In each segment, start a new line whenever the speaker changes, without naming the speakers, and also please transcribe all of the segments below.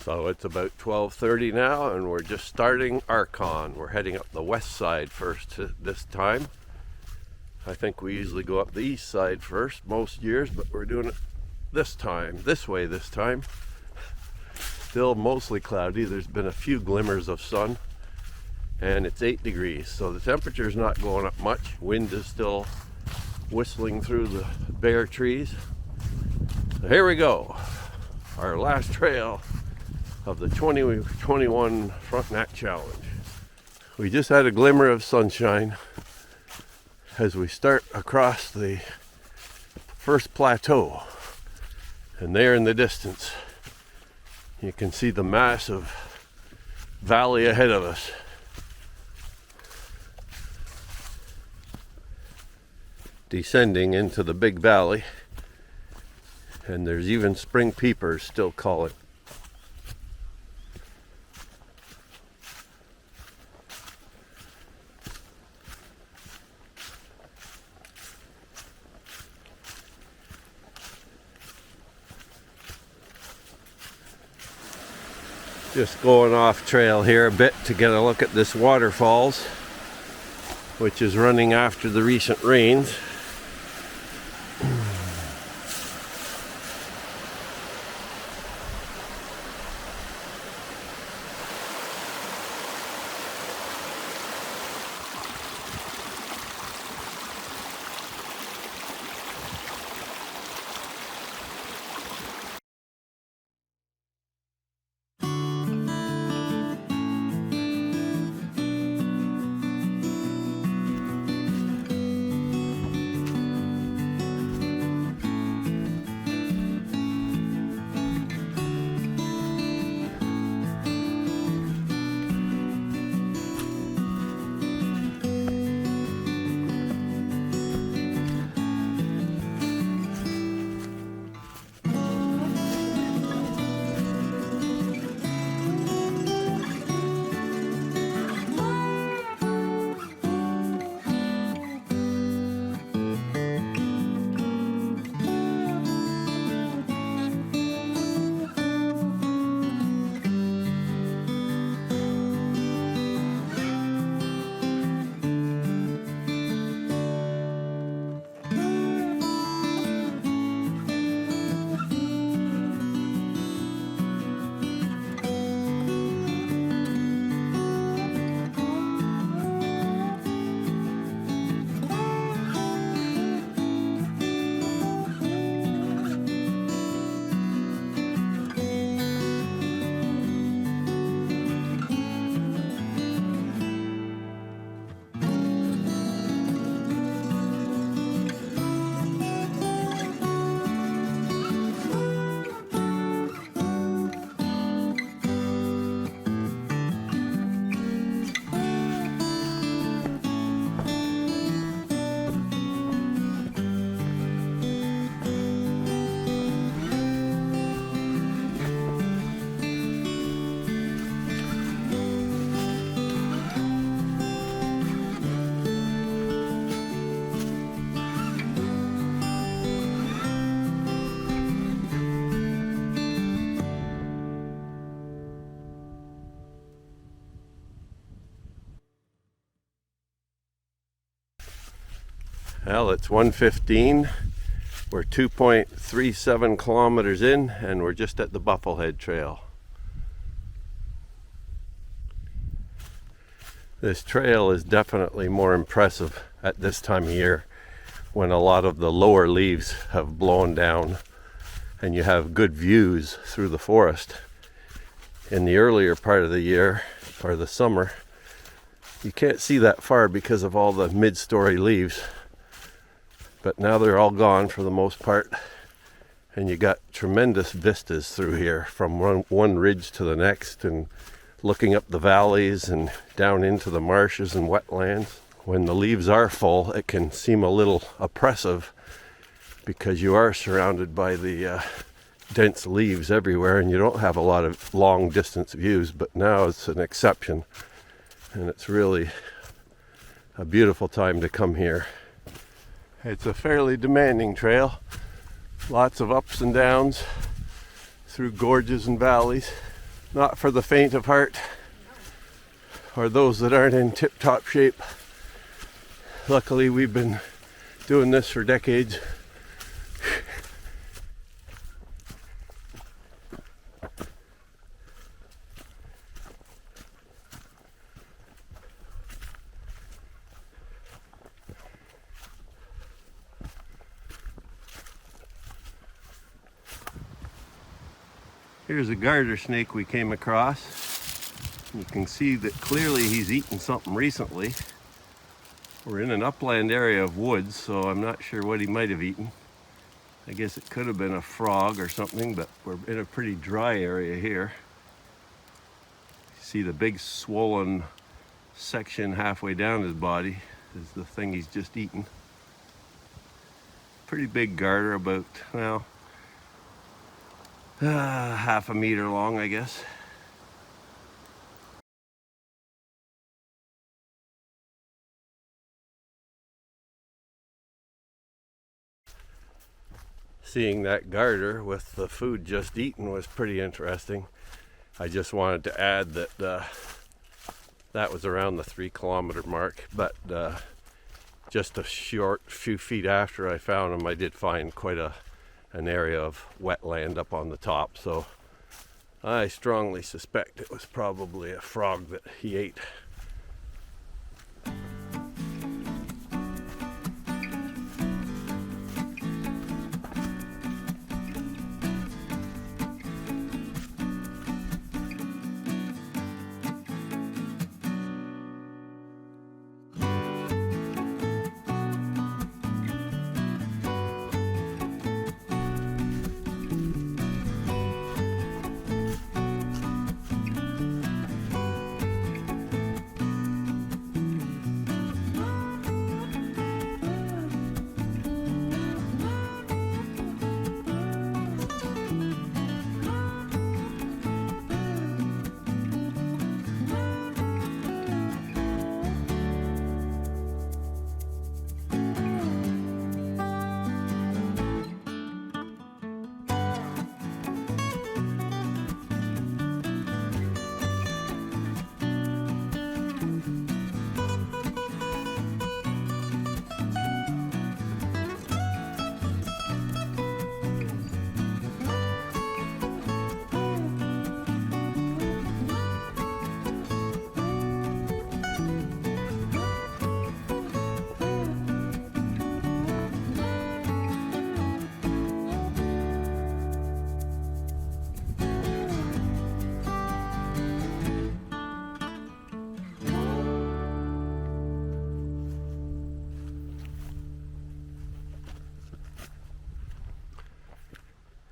So it's about 12:30 now, and we're just starting Arkon. We're heading up the west side first this time. I think we usually go up the east side first most years, but we're doing it this way this time. Still mostly cloudy. There's been a few glimmers of sun, and it's 8 degrees, so the temperature's not going up much. Wind is still whistling through the bare trees. So here we go, our last trail of the 2021 Frontenac Challenge. We just had a glimmer of sunshine as we start across the first plateau, and there in the distance you can see the massive valley ahead of us. Descending into the big valley, and there's even spring peepers still calling. Just going off trail here a bit to get a look at this waterfalls, which is running after the recent rains. Well, it's 1:15. We're 2.37 kilometers in, and we're just at the Bufflehead Trail. This trail is definitely more impressive at this time of year, when a lot of the lower leaves have blown down and you have good views through the forest. In the earlier part of the year, or the summer, you can't see that far because of all the mid-story leaves. But now they're all gone for the most part, and you got tremendous vistas through here from one ridge to the next, and looking up the valleys and down into the marshes and wetlands. When the leaves are full, it can seem a little oppressive because you are surrounded by the dense leaves everywhere, and you don't have a lot of long distance views. But now it's an exception, and it's really a beautiful time to come here. It's a fairly demanding trail, lots of ups and downs through gorges and valleys. not for the faint of heart or those that aren't in tip-top shape. Luckily, we've been doing this for decades. Here's a garter snake we came across. You can see that clearly he's eaten something recently. We're in an upland area of woods, so I'm not sure what he might have eaten. I guess it could have been a frog or something, but we're in a pretty dry area here. See the big swollen section halfway down his body is the thing he's just eaten. Pretty big garter, about, well, half a meter long, I guess. Seeing that garter with the food just eaten was pretty interesting. I just wanted to add that that was around the 3 kilometer mark, but just a short few feet after I found him, I did find quite an area of wetland up on the top, so I strongly suspect it was probably a frog that he ate.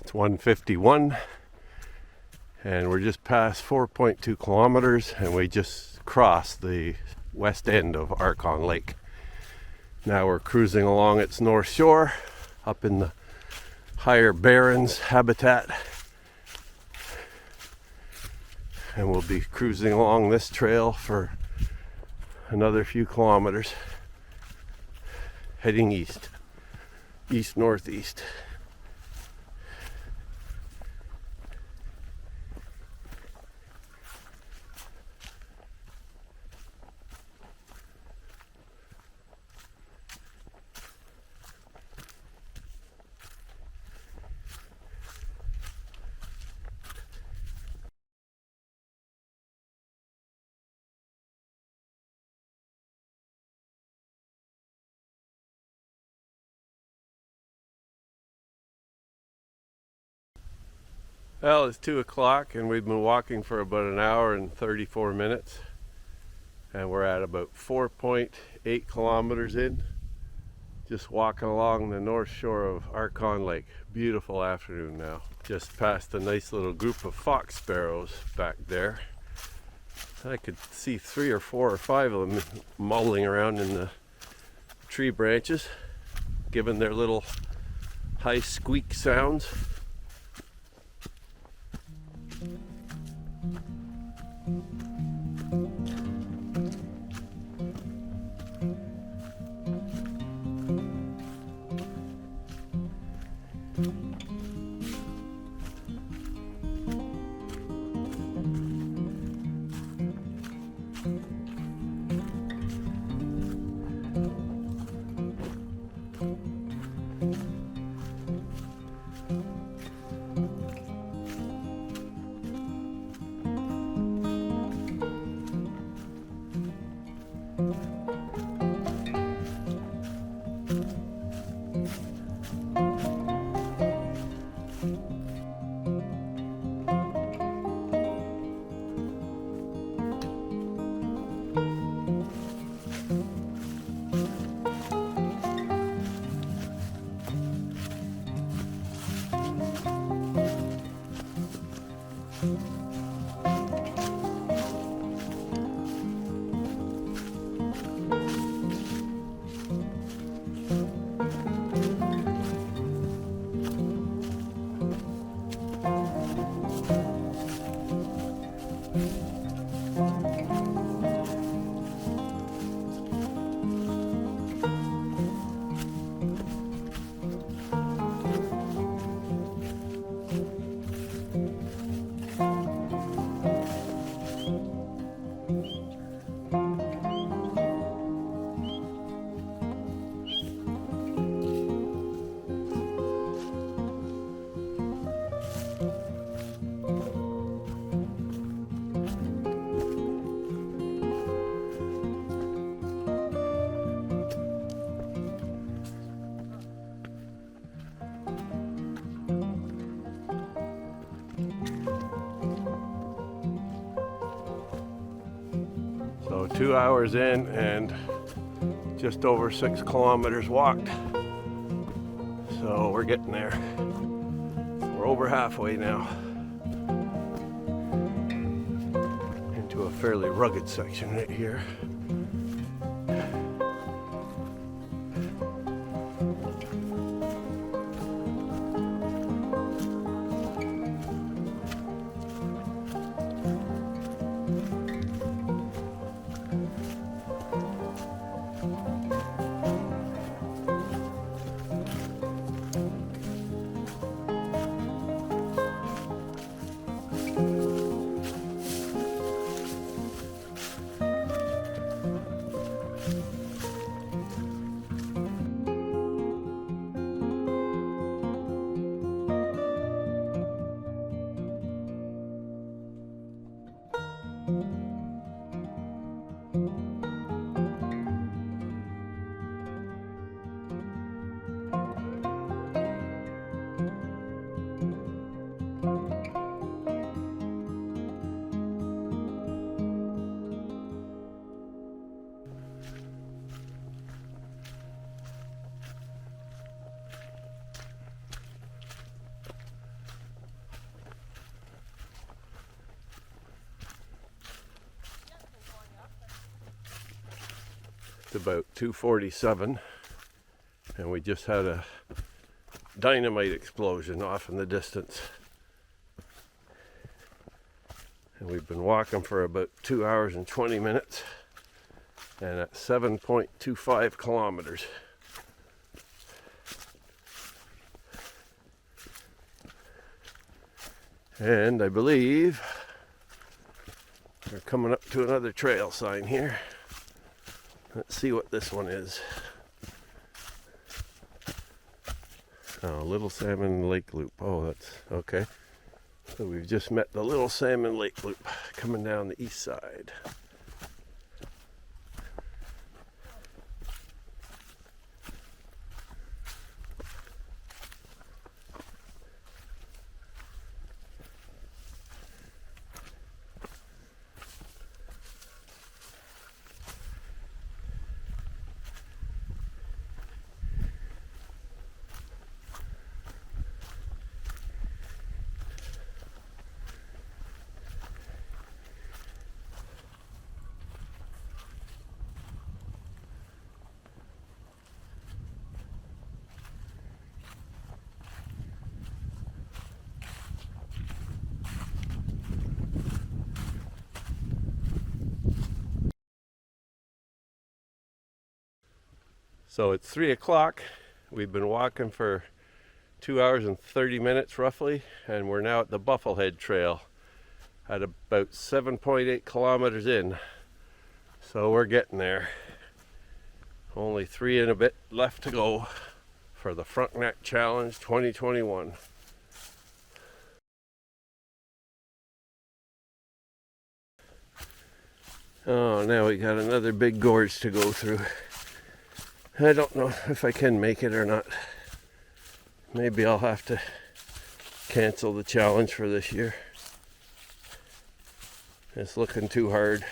It's 1:51 and we're just past 4.2 kilometers and we just crossed the west end of Arkon Lake. Now we're cruising along its north shore up in the higher barrens habitat, and we'll be cruising along this trail for another few kilometers heading east northeast. Well, it's 2 o'clock and we've been walking for about an hour and 34 minutes. And we're at about 4.8 kilometers in. Just walking along the north shore of Arkon Lake. Beautiful afternoon now. Just past a nice little group of fox sparrows back there. I could see 3 or 4 or 5 of them mulling around in the tree branches, giving their little high squeak sounds. So 2 hours in and just over 6 kilometers walked. So we're getting there. We're over halfway now into a fairly rugged section right here. It's about 2:47 and we just had a dynamite explosion off in the distance. And we've been walking for about 2 hours and 20 minutes and at 7.25 kilometers. And I believe we're coming up to another trail sign here. Let's see what this one is. Oh, Little Salmon Lake Loop. Oh, that's okay. So we've just met the Little Salmon Lake Loop coming down the east side. So it's 3 o'clock. We've been walking for 2 hours and 30 minutes roughly, and we're now at the Bufflehead Trail at about 7.8 kilometers in. So we're getting there. Only 3 and a bit left to go for the Frontenac Challenge 2021. Oh, now we got another big gorge to go through. I don't know if I can make it or not. Maybe I'll have to cancel the challenge for this year. It's looking too hard.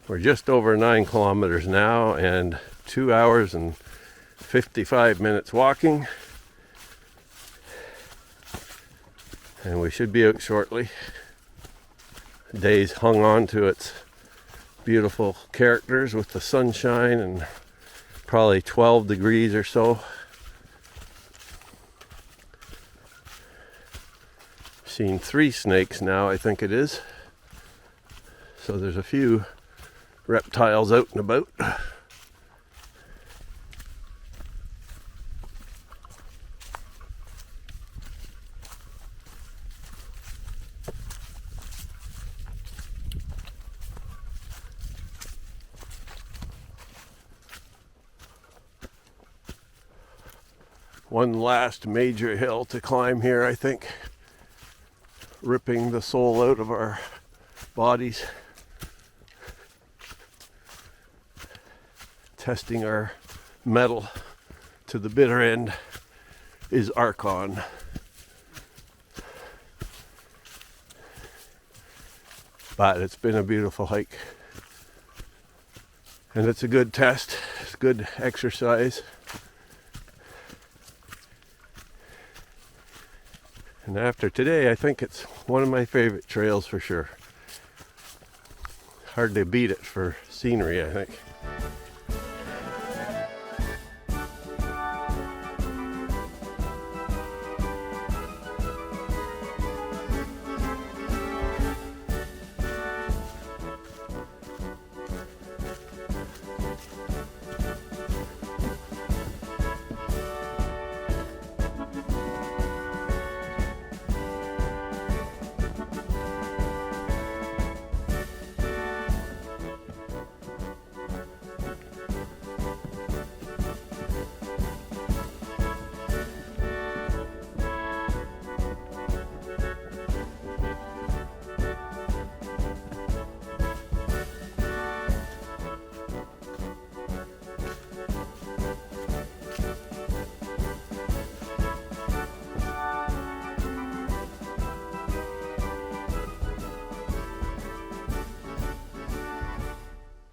We're just over 9 kilometers now and 2 hours and 55 minutes walking. And we should be out shortly. The day's hung on to its beautiful characters with the sunshine and probably 12 degrees or so. Seen 3 snakes now, I think it is. So there's a few reptiles out and about. One last major hill to climb here, I think. Ripping the soul out of our bodies. Testing our metal to the bitter end is Arkon. But it's been a beautiful hike. And it's a good test. It's good exercise. And after today, I think it's one of my favorite trails for sure. Hard to beat it for scenery, I think.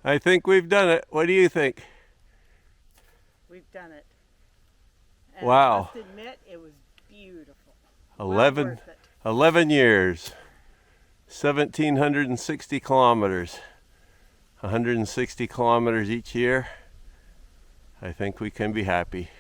I think we've done it. What do you think?
We've done it. And
wow.
I must admit, it was beautiful.
11 years. 1,760 kilometers. 160 kilometers each year. I think we can be happy.